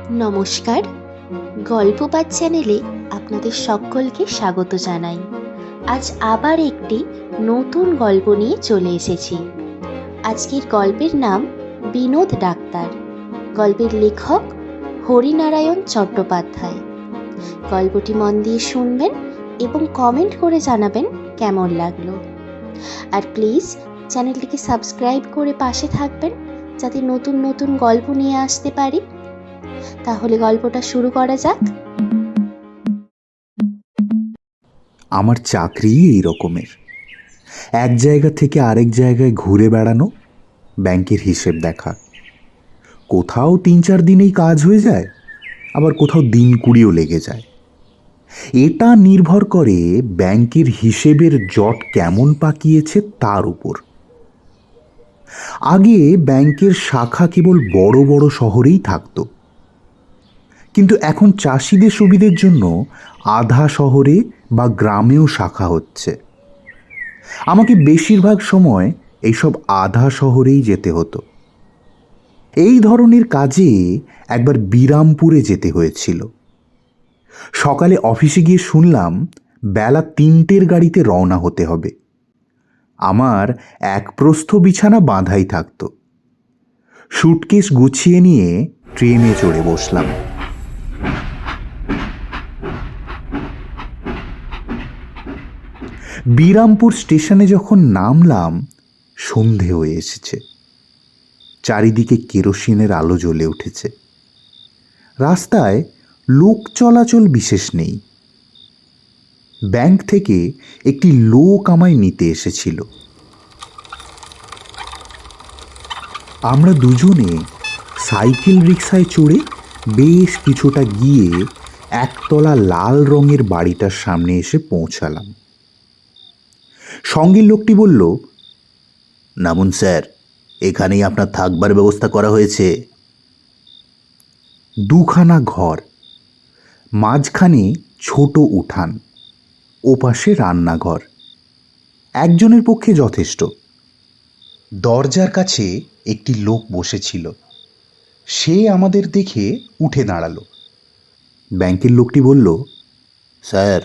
নমস্কার, গল্পপাঠ চ্যানেলে আপনাদের সকলকে স্বাগত জানাই। আজ আবার একটি নতুন গল্প নিয়ে চলে এসেছি। আজকের গল্পের নাম বিনোদ ডাক্তার। গল্পের লেখক হরিনারায়ণ চট্টোপাধ্যায়। গল্পটি মন দিয়ে শুনবেন এবং কমেন্ট করে জানাবেন কেমন লাগলো। আর প্লিজ চ্যানেলটিকে সাবস্ক্রাইব করে পাশে থাকবেন, যাতে নতুন নতুন গল্প নিয়ে আসতে পারি। তাহলে গল্পটা শুরু করা যাক। আমার চাকরি এই রকমের, এক জায়গা থেকে আরেক জায়গায় ঘুরে বেড়ানো, ব্যাংকের হিসেব দেখা। কোথাও ৩-৪ দিনেই কাজ হয়ে যায়, আবার কোথাও দিন ২০ও লেগে যায়। এটা নির্ভর করে ব্যাংকের হিসেবের জট কেমন পাকিয়েছে তার উপর। আগে ব্যাংকের শাখা কেবল বড় বড় শহরেই থাকতো, কিন্তু এখন চাষিদের সুবিধের জন্য আধা শহরে বা গ্রামেও শাখা হচ্ছে। আমাকে বেশিরভাগ সময় এইসব আধা শহরেই যেতে হতো। এই ধরনের কাজে একবার বিরামপুরে যেতে হয়েছিল। সকালে অফিসে গিয়ে শুনলাম বেলা ৩টের গাড়িতে রওনা হতে হবে। আমার এক প্রস্থ বিছানা বাঁধাই থাকতো। সুটকেস গুছিয়ে নিয়ে ট্রেনে চড়ে বসলাম। বিরামপুর স্টেশনে যখন নামলাম, সন্ধে হয়ে এসেছে। চারিদিকে কেরোসিনের আলো জ্বলে উঠেছে। রাস্তায় লোক চলাচল বিশেষ নেই। ব্যাংক থেকে একটি লোক আমায় নিতে এসেছিল। আমরা দুজনে সাইকেল রিকশায় চড়ে বেশ কিছুটা গিয়ে একতলা লাল রঙের বাড়িটার সামনে এসে পৌঁছালাম। সঙ্গের লোকটি বলল, নামুন স্যার, এখানেই আপনার থাকবার ব্যবস্থা করা হয়েছে। দুখানা ঘর, মাঝখানে ছোট উঠান, ওপাশে রান্নাঘর। একজনের পক্ষে যথেষ্ট। দরজার কাছে একটি লোক বসেছিল। সে আমাদের দেখে উঠে দাঁড়ালো। ব্যাংকের লোকটি বলল, স্যার,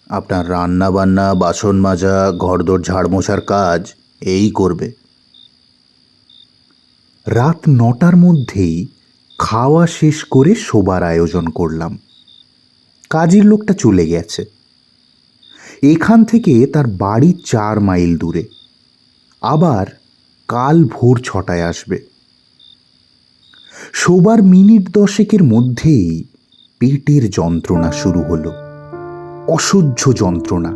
আপনার রান্না বান্না, বাসন মাজা, ঘরদোর ঝাড় মোছার কাজ এই করবে। রাত ৯টার মধ্যেই খাওয়া শেষ করে শোবার আয়োজন করলাম। কাজের লোকটা চলে গেছে। এখান থেকে তার বাড়ি ৪ মাইল দূরে। আবার কাল ভোর ৬টায় আসবে। শোবার মিনিট ১০-এর মধ্যেই পেটের যন্ত্রণা শুরু হলো। অসহ্য যন্ত্রণা।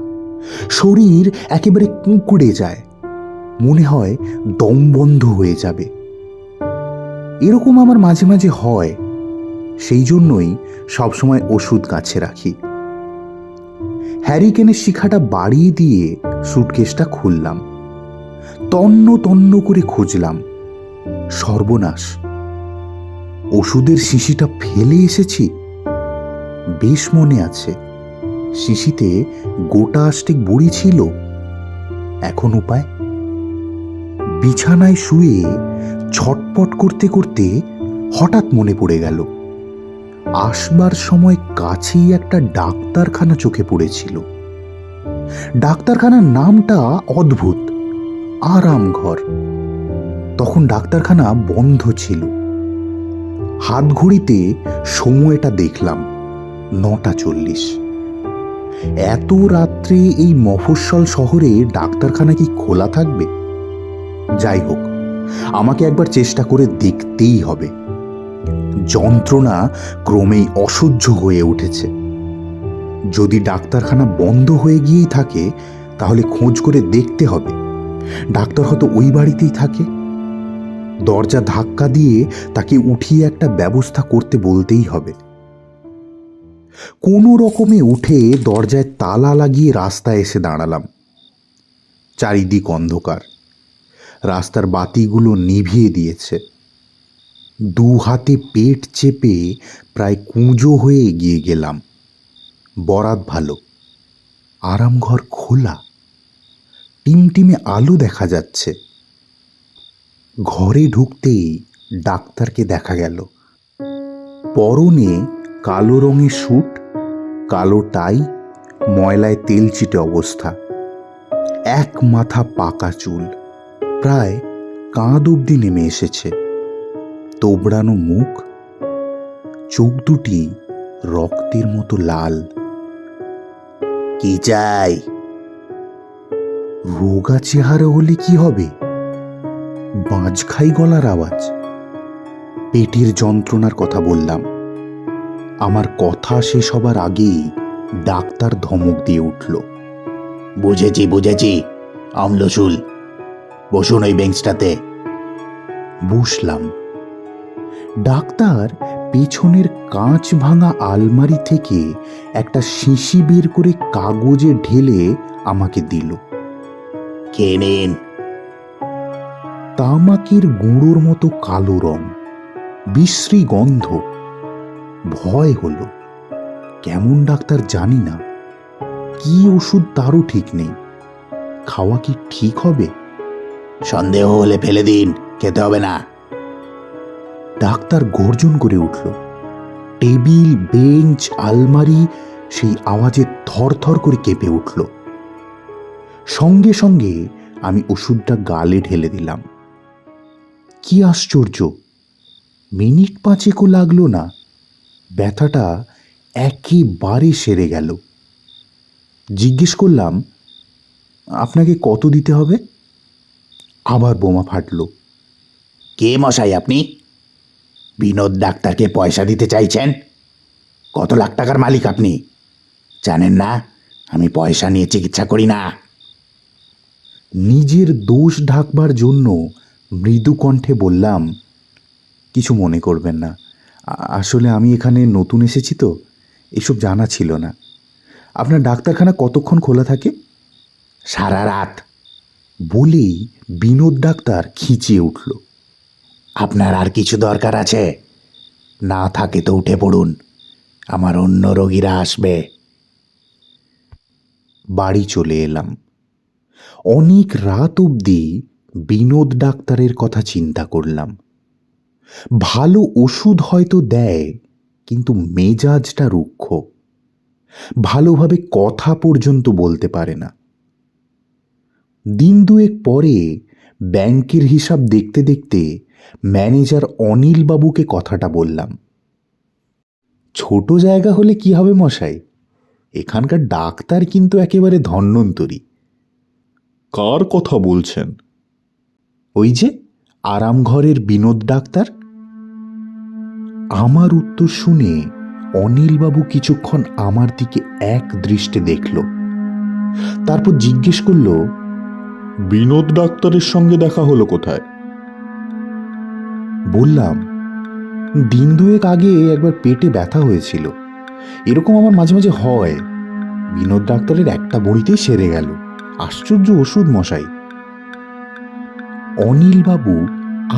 শরীর একেবারে কুঁকড়ে যায়, মনে হয় দম বন্ধ হয়ে যাবে। এরকম আমার মাঝে মাঝে হয়, সেই জন্যই সবসময় ওষুধ কাছে রাখি। হ্যারিকেনের শিখাটা বাড়িয়ে দিয়ে সুটকেসটা খুললাম। তন্ন তন্ন করে খুঁজলাম। সর্বনাশ, ওষুধের শিশিটা ফেলে এসেছি। বেশ মনে আছে, শিশিতে গোটা আষ্টেক বড়ি ছিল। এখন উপায়? বিছানায় শুয়ে ছটপট করতে করতে হঠাৎ মনে পড়ে গেল, আসবার সময় কাছেই একটা ডাক্তারখানা চোখে পড়েছিল। ডাক্তারখানার নামটা অদ্ভুত, আরামঘর। তখন ডাক্তারখানা বন্ধ ছিল। হাত ঘড়িতে সময়টা দেখলাম ৯টা ৪০। এত রাত্রে এই মফস্বল শহরে ডাক্তারখানা কি খোলা থাকবে? যাই হোক, আমাকে একবার চেষ্টা করে দেখতেই হবে। যন্ত্রণা ক্রমেই অসহ্য হয়ে উঠেছে। যদি ডাক্তারখানা বন্ধ হয়ে গিয়েই থাকে, তাহলে খোঁজ করে দেখতে হবে ডাক্তার হয়তো ওই বাড়িতেই থাকে। দরজা ধাক্কা দিয়ে তাকে উঠিয়ে একটা ব্যবস্থা করতে বলতেই হবে। কোনো রকমে উঠে দরজায় তালা লাগিয়ে রাস্তায় এসে দাঁড়ালাম। চারিদিক অন্ধকার। রাস্তার বাতিগুলো নিভিয়ে দিয়েছে। দু হাতে পেট চেপে প্রায় কুঁজো হয়ে এগিয়ে গেলাম। বরাত ভালো, আরামঘর খোলা, টিমটিমে আলো দেখা যাচ্ছে। ঘরে ঢুকতেই ডাক্তারকে দেখা গেল। পরনে কালো রঙের স্যুট, কালো টাই, ময়লায় তেল চিটে অবস্থা, এক মাথা পাকা চুল, প্রায় কাঁধ অবধি নেমে এসেছে, তোবড়ানো মুখ, চোখ দুটি রক্তের মতো লাল। কি চাই? রোগা চেহারা হলে কি হবে? বাঁচখাই গলার আওয়াজ। পেটের যন্ত্রণার কথা বললাম। আমার কথা শেষ হবার আগেই ডাক্তার ধমক দিয়ে উঠল। বুঝেছি বুঝেছি, অম্লশূল, বসুন ওই বেঞ্চটাতে। বসলাম। ডাক্তার পেছনের কাঁচ ভাঙা আলমারি থেকে একটা শিশি বের করে কাগজে ঢেলে আমাকে দিল। খেয়ে নিন। তামাকের গুঁড়োর মতো কালো রং, বিশ্রী গন্ধ। ভয় হলো। কেমন ডাক্তার জানি না, কি ওষুধ তারও ঠিক নেই। খাওয়া কি ঠিক হবে? সন্দেহ হলে ফেলে দিন, খেতে হবে না। ডাক্তার গর্জন করে উঠল। টেবিল, বেঞ্চ, আলমারি সেই আওয়াজে থরথর করে কেঁপে উঠল। সঙ্গে সঙ্গে আমি ওষুধটা গালে ঢেলে দিলাম। কি আশ্চর্য, মিনিট পাঁচেকও লাগলো না, ব্যথাটা একেবারে সেরে গেল। জিজ্ঞেস করলাম, আপনাকে কত দিতে হবে? আবার বোমা ফাটল। কে মশাই আপনি? বিনোদ ডাক্তারকে পয়সা দিতে চাইছেন? কত লাখ টাকার মালিক আপনি? জানেন না আমি পয়সা নিয়ে চিকিৎসা করি না। নিজের দোষ ঢাকবার জন্য মৃদু কণ্ঠে বললাম, কিছু মনে করবেন না, আসলে আমি এখানে নতুন এসেছি তো, এসব জানা ছিল না। আপনার ডাক্তারখানা কতক্ষণ খোলা থাকে? সারা রাত। বলেই বিনোদ ডাক্তার খিঁচিয়ে উঠল। আপনার আর কিছু দরকার আছে? না থাকে তো উঠে পড়ুন, আমার অন্য রোগীরা আসবে। বাড়ি চলে এলাম। অনেক রাত অবধি বিনোদ ডাক্তারের কথা চিন্তা করলাম। ভালো ওষুধ হয়তো দেয়, কিন্তু মেজাজটা রুক্ষ, ভালোভাবে কথা পর্যন্ত বলতে পারে না। দিন দুয়েক পরে ব্যাংকের হিসাব দেখতে দেখতে ম্যানেজার অনিল বাবুকে কথাটা বললাম। ছোট জায়গা হলে কি হবে মশাই, এখানকার ডাক্তার কিন্তু একেবারে ধন্বন্তরী। কার কথা বলছেন? ওই যে আরামঘরের বিনোদ ডাক্তার। আমার উত্তর শুনে অনিলবাবু কিছুক্ষণ আমার দিকে এক দৃষ্টে দেখল, তারপর জিজ্ঞেস করল, বিনোদ ডাক্তারের সঙ্গে দেখা হলো কোথায়? বললাম, দিন দুয়েক আগে একবার পেটে ব্যথা হয়েছিল, এরকম আমার মাঝে মাঝে হয়। বিনোদ ডাক্তারের একটা বড়িতেই সেরে গেল। আশ্চর্য ওষুধ মশাই। অনিলবাবু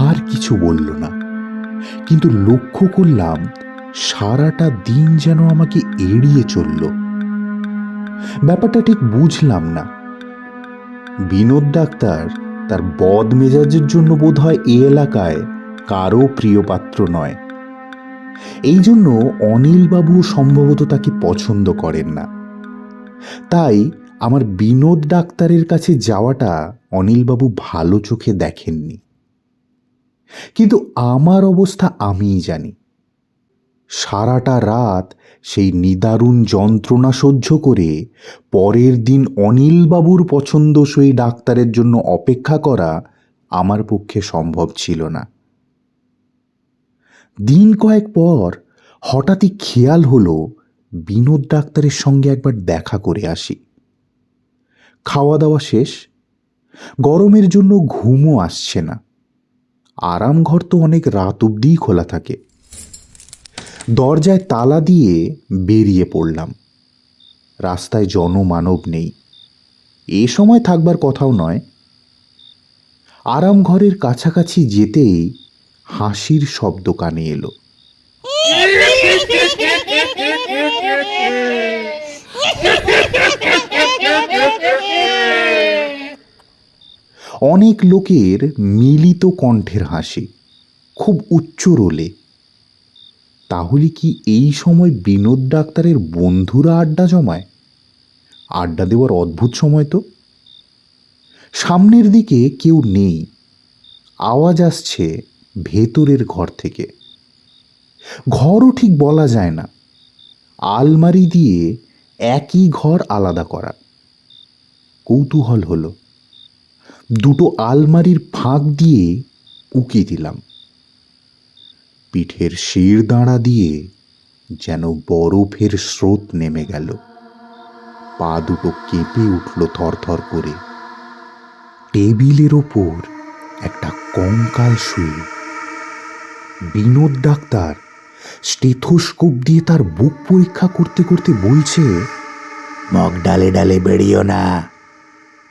আর কিছু বলল না, কিন্তু লক্ষ্য করলাম সারাটা দিন যেন আমাকে এড়িয়ে চলল। ব্যাপারটা ঠিক বুঝলাম না। বিনোদ ডাক্তার তার বদ মেজাজের জন্য বোধহয় এ এলাকায় কারো প্রিয় পাত্র নয়। এই জন্য অনিলবাবু সম্ভবত তাকে পছন্দ করেন না। তাই আমার বিনোদ ডাক্তারের কাছে যাওয়াটা অনিলবাবু ভালো চোখে দেখেননি। কিন্তু আমার অবস্থা আমিই জানি। সারাটা রাত সেই নিদারুণ যন্ত্রণা সহ্য করে পরের দিন অনিলবাবুর পছন্দসই ডাক্তারের জন্য অপেক্ষা করা আমার পক্ষে সম্ভব ছিল না। দিন কয়েক পর হঠাৎই খেয়াল হলো বিনোদ ডাক্তারের সঙ্গে একবার দেখা করে আসি। খাওয়া দাওয়া শেষ, গরমের জন্য ঘুমও আসছে না। আরামঘর তো অনেক রাত অবধি খোলা থাকে। দরজায় তালা দিয়ে বেরিয়ে পড়লাম। রাস্তায় জনমানব নেই, এ সময় থাকবার কথাও নয়। আরামঘরের কাছাকাছি যেতেই হাসির শব্দ কানে এলো। অনেক লোকের মিলিত কণ্ঠের হাসি, খুব উচ্চ রোলে। তাহলে কি এই সময় বিনোদ ডাক্তারের বন্ধুরা আড্ডা জমায়? আড্ডা দেওয়ার অদ্ভুত সময় তো। সামনের দিকে কেউ নেই, আওয়াজ আসছে ভেতরের ঘর থেকে। ঘরও ঠিক বলা যায় না, আলমারি দিয়ে একই ঘর আলাদা করা। কৌতূহল হলো, দুটো আলমারির ফাঁক দিয়ে উকি দিলাম। পিঠের শির দাঁড়া দিয়ে যেন বরফের স্রোত নেমে গেল। পা দুটো কেঁপে উঠল থরথর করে। টেবিলের ওপর একটা কঙ্কাল শুয়ে। বিনোদ ডাক্তার স্টেথোস্কোপ দিয়ে তার বুক পরীক্ষা করতে করতে বলছে, মগ ডালে ডালে বেরিও না,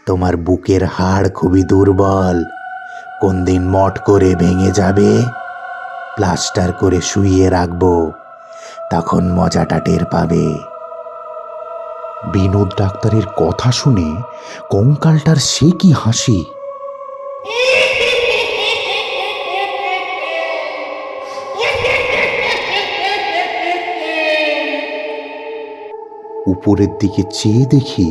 তোমার বুকের হাড় খুবই দুর্বল, কোন দিন মট করে ভেঙে যাবে, প্লাস্টার করে শুইয়ে রাখবো, তখন মজাটা টের পাবে। বিনোদ ডাক্তারের কথা শুনে কঙ্কালটার সে কি হাসি! উপরের দিকে চেয়ে দেখি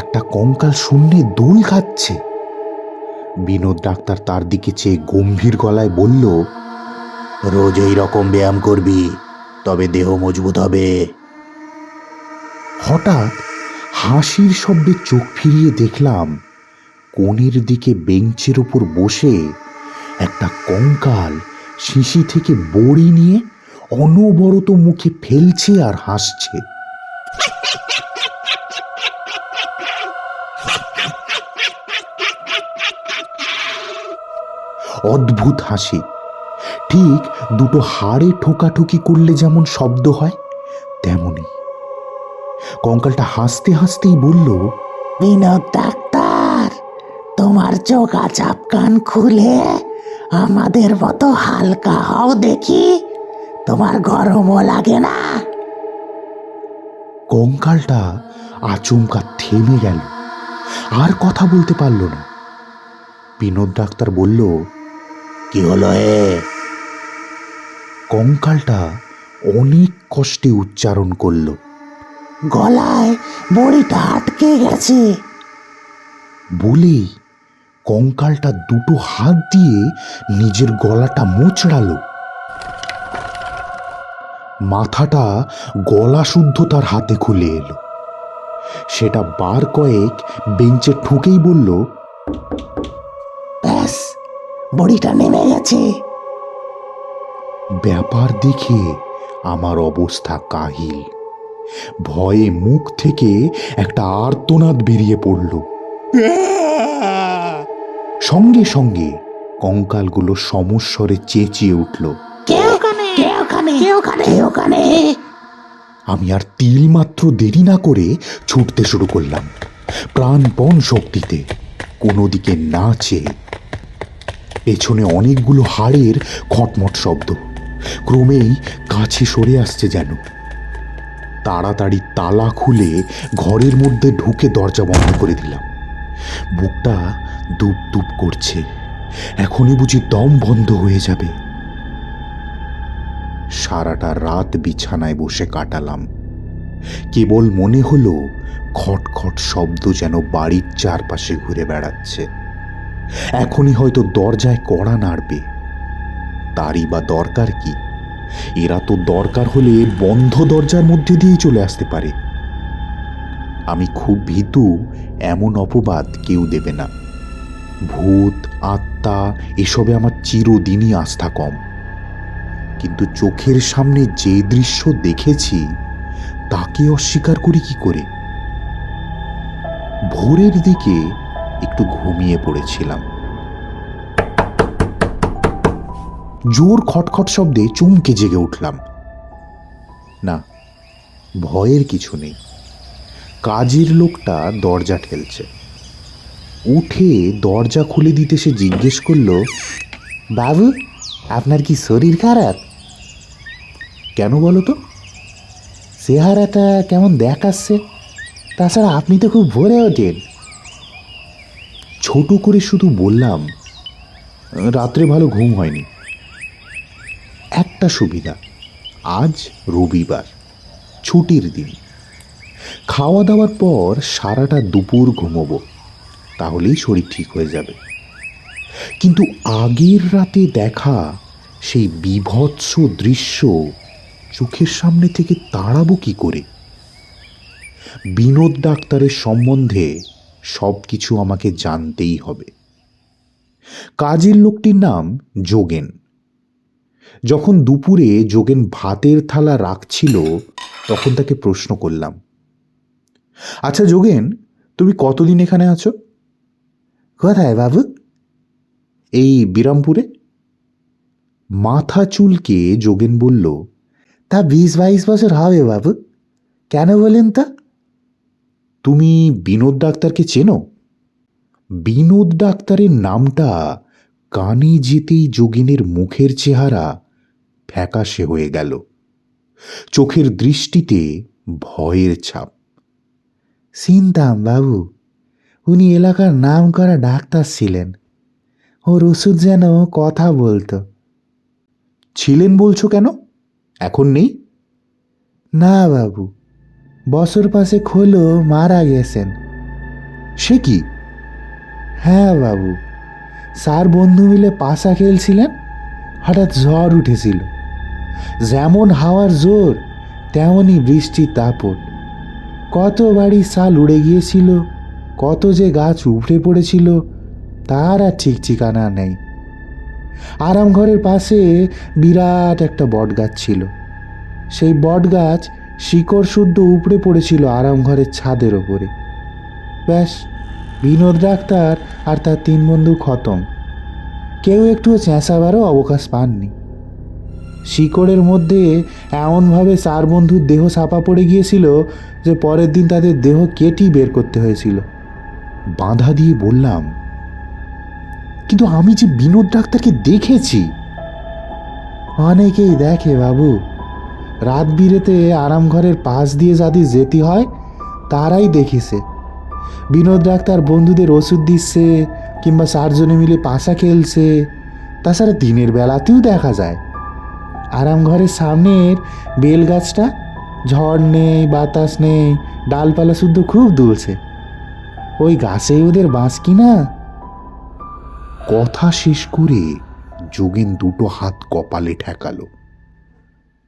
একটা কঙ্কাল শূন্যে দোল খাচ্ছে। বিনোদ ডাক্তার তার দিকে চেয়ে গম্ভীর গলায় বলল, রোজ এই রকম ব্যায়াম করবি, তবে দেহ মজবুত হবে। হঠাৎ হাসির শব্দে চোখ ফিরিয়ে দেখলাম কোণের দিকে বেঞ্চের ওপর বসে একটা কঙ্কাল শিশি থেকে বড়ি নিয়ে অনবরত মুখে ফেলছে আর হাসছে। অদ্ভুত হাসি, ঠিক দুটো হাড়ে ঠোকাঠুকি করলে যেমন শব্দ হয় তেমনি। কঙ্কালটা হাসতে হাসতেই বলল, বিনোদ ডাক্তার, তোমার চোখা চাপ কান খুলে আমাদের মতো হালকা হও দেখি, তোমার গরমও লাগে না। কঙ্কালটা আচমকা থেমে গেল, আর কথা বলতে পারল না। বিনোদ ডাক্তার বলল, কি হলো হে? কঙ্কালটা অনেক কষ্টে উচ্চারণ করল, গলায় বড়িটা আটকে গেছে। বলেই কঙ্কালটা দুটো হাত দিয়ে নিজের গলাটা মোচড়ালো। মাথাটা গলা শুদ্ধ তার হাতে খুলে এলো। সেটা বার কয়েক বেঞ্চে ঠুকেই বলল, ব্যাস, বড়িটা নেমে গেছে। ব্যাপার দেখে আমার অবস্থা কাহিল। ভয়ে মুখ থেকে একটা আর্তনাদ বেরিয়ে পড়ল। সঙ্গে সঙ্গে কঙ্কালগুলো সমস্বরে চেঁচিয়ে উঠল, আমি আর তিল মাত্র দেরি না করে ছুটতে শুরু করলাম, প্রাণপণ শক্তিতে, কোনো দিকে না চেয়ে। পেছনে অনেকগুলো হাড়ের খটমট শব্দ ক্রমেই কাছে সরে আসছে যেন। তাড়াতাড়ি তালা খুলে ঘরের মধ্যে ঢুকে দরজা বন্ধ করে দিলাম। বুকটা দুপ দুপ করছে, এখনই বুঝি দম বন্ধ হয়ে যাবে। সারাটা রাত বিছানায় বসে কাটালাম। কেবল মনে হলো খটখট শব্দ যেন বাড়ির চারপাশে ঘুরে বেড়াচ্ছে। এখনই হয়তো দরজায় কড়া নাড়বে, তারই বা দরকার কি? এরা তো দরকার হলে বন্ধ দরজার মধ্যে দিয়ে চলে আসতে পারে। আমি খুব ভীতু, এমন অপবাদ কেউ দেবে না। ভূত আত্মা এসবে আমার চিরদিনই আস্থা কম, কিন্তু চোখের সামনে যে দৃশ্য দেখেছি তাকে অস্বীকার করি কি করে? ভোরের দিকে একটু ঘুমিয়ে পড়েছিলাম। জোর খটখট শব্দে চমকে জেগে উঠলাম। না, ভয়ের কিছু নেই। কাজের লোকটা দরজা ঠেলছে। উঠে দরজা খুলে দিতে সে জিজ্ঞেস করল, বাবু, আপনার কি শরীর খারাপ? কেন বলো তো? চেহারাটা কেমন দেখাচ্ছে, তাছাড়া আপনি তো খুব ভোরে ওঠেন। ছোট করে শুধু বললাম, রাত্রে ভালো ঘুম হয়নি। একটা সুবিধা, আজ রবিবার, ছুটির দিন। খাওয়া দাওয়ার পর সারাটা দুপুর ঘুমোবো, তাহলেই শরীর ঠিক হয়ে যাবে। কিন্তু আগের রাতে দেখা সেই বীভৎস দৃশ্য চোখের সামনে থেকে তাড়াবো কি করে? বিনোদ ডাক্তারের সম্বন্ধে সব কিছু আমাকে জানতেই হবে। কাজের লোকটির নাম যোগেন। যখন দুপুরে যোগেন ভাতের থালা রাখছিল, তখন তাকে প্রশ্ন করলাম, আচ্ছা যোগেন, তুমি কতদিন এখানে আছো? কোথায় বাবু? এই বিরামপুরে। মাথা চুলকে যোগেন বলল, তা 20-22 বছর হবে বাবু। কেন বলেন তা? তুমি বিনোদ ডাক্তারকে চেনো? বিনোদ ডাক্তারের নামটা কানে যেতেই যোগেনের মুখের চেহারা ফ্যাকাশে হয়ে গেল, চোখের দৃষ্টিতে ভয়ের ছাপ। চিনতাম বাবু, উনি এলাকার নাম করা ডাক্তার ছিলেন। ওর ওষুধ যেন কথা বলতো। ছিলেন বলছো কেন? এখন নেই? না বাবু, বছর 5 হলো মারা গেছেন। সে কি? হ্যাঁ বাবু, 4 বন্ধু মিলে পাশা খেলছিলেন, হঠাৎ ঝড় উঠেছিল। যেমন হাওয়ার জোর, তেমনই বৃষ্টির দাপট। কত বাড়ি চাল উড়ে গিয়েছিল, কত যে গাছ উপড়ে পড়েছিল, তার আর ঠিক ঠিকানা নেই। আরাম ঘরের পাশে বিরাট একটা বট গাছ ছিল। সেই বট গাছ শিকড় শুদ্ধ উপড়ে পড়েছিল আরাম ঘরের ছাদের ওপরে। ব্যাস, বিনোদ ডাক্তার আর তার 3 বন্ধু খতম। কেউ একটুও চেঁচাবারও অবকাশ পাননি। শিকড়ের মধ্যে এমনভাবে 4 বন্ধুর দেহ চাপা পড়ে গিয়েছিল যে পরের দিন তাদের দেহ কেটেই বের করতে হয়েছিল। বাধা দিয়ে বললাম, কিন্তু আমি যে বিনোদ ডাক্তারকে দেখেছি। অনেকেই দেখে বাবু, রাত বিরেতে আরাম ঘরের পাশ দিয়ে যাদের যেতে হয় তারাই দেখেছে বিনোদ ডাক্তার বন্ধুদের ওষুধ দিচ্ছে, কিংবা 4 জনে মিলে পাশা খেলছে। তাছাড়া দিনের বেলাতেও দেখা যায়। আরাম ঘরের সামনের বেল গাছটা, ঝড় নেই, বাতাস নেই, ডালপালা শুদ্ধ খুব দুলছে। ওই গাছেই ওদের বাঁশ কিনা। কথা শেষ করে যোগেন 2 হাত কপালে ঠেকালো।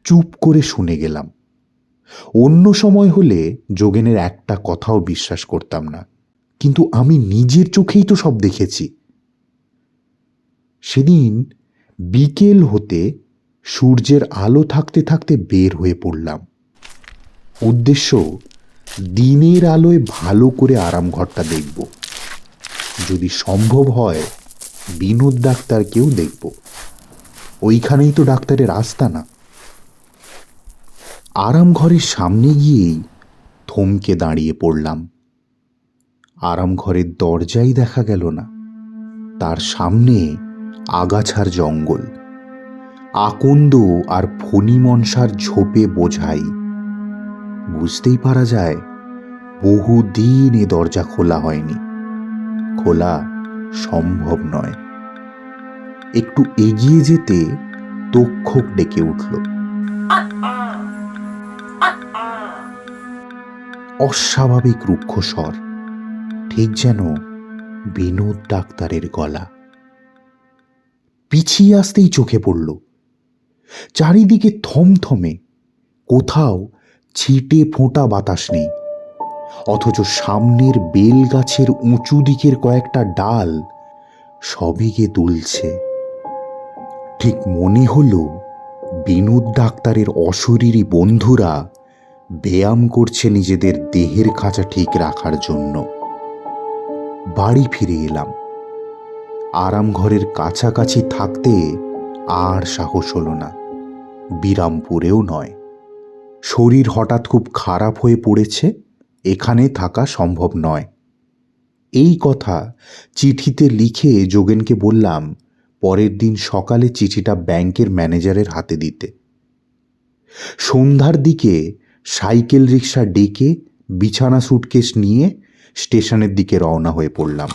চুপ করে শুনে গেলাম। অন্য সময় হলে যোগেনের একটা কথাও বিশ্বাস করতাম না, কিন্তু আমি নিজের চোখেই তো সব দেখেছি। সেদিন বিকেল হতে সূর্যের আলো থাকতে থাকতে বের হয়ে পড়লাম। উদ্দেশ্য, দিনের আলোয় ভালো করে আরাম ঘরটা দেখব, যদি সম্ভব হয় বিনোদ ডাক্তারকেও দেখব। ওইখানেই তো ডাক্তারের আস্তানা। আরাম ঘরের সামনে গিয়েই থমকে দাঁড়িয়ে পড়লাম। আরাম ঘরের দরজাই দেখা গেল না, তার সামনে আগাছার জঙ্গল, আকন্দ আর ফণি মনসার ঝোপে বোঝাই। বুঝতেই পারা যায় বহুদিন এ দরজা খোলা হয়নি, খোলা সম্ভব নয়। একটু এগিয়ে যেতে তক্ষক ডেকে উঠল। অস্বাভাবিক রুক্ষ স্বর, ঠিক যেন বিনোদ ডাক্তারের গলা। পিছিয়ে আসতেই চোখে পড়ল চারিদিকে থমথমে, কোথাও ছিটে ফোঁটা বাতাস নেই, অথচ সামনের বেল গাছের উঁচু দিকের কয়েকটা ডাল সবেগে দুলছে। ঠিক মনে হলো বিনোদ ডাক্তারের অশরীরী বন্ধুরা ব্যায়াম করছে নিজেদের দেহের খাঁচা ঠিক রাখার জন্য। বাড়ি ফিরে এলাম। আরাম ঘরের কাছাকাছি থাকতে আর সাহস হলো না, বিরামপুরেও নয়। শরীর হঠাৎ খুব খারাপ হয়ে পড়েছে, এখানে থাকা সম্ভব নয়। এই কথা চিঠিতে লিখে যোগেনকে বললাম পরের দিন সকালে চিঠিটা ব্যাংকের ম্যানেজারের হাতে দিতে। সন্ধ্যার দিকে সাইকেল রিক্সা ডেকে বিছানা সুটকেস নিয়ে স্টেশনের দিকে রওনা হয়ে পড়লাম।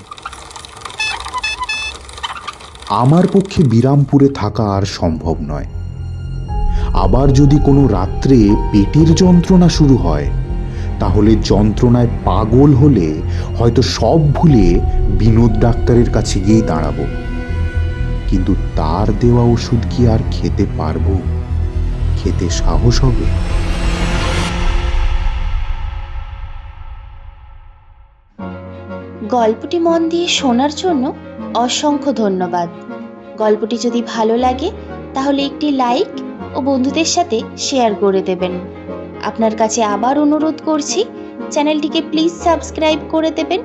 আমার পক্ষে বিরামপুরে থাকা আর সম্ভব নয়। আবার যদি কোনো রাত্রে পেটের যন্ত্রণা শুরু হয়, তাহলে যন্ত্রণায় পাগল হলে হয়তো সব ভুলে বিনোদ ডাক্তারের কাছে গিয়েই দাঁড়াবো। কিন্তু তার দেওয়া ওষুধ কি আর খেতে পারবো? খেতে সাহস হবে? গল্পটি মন দিয়ে শোনার জন্য অসংখ্য ধন্যবাদ। গল্পটি যদি ভালো লাগে তাহলে একটি লাইক ও বন্ধুদের সাথে শেয়ার করে দেবেন। আপনার কাছে আবার অনুরোধ করছি, চ্যানেলটিকে প্লিজ সাবস্ক্রাইব করে দেবেন,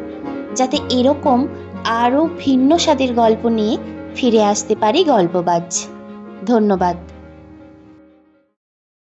যাতে এরকম আরও ভিন্ন স্বাদের গল্প নিয়ে ফিরে আসতে পারি গল্পবাজ। ধন্যবাদ।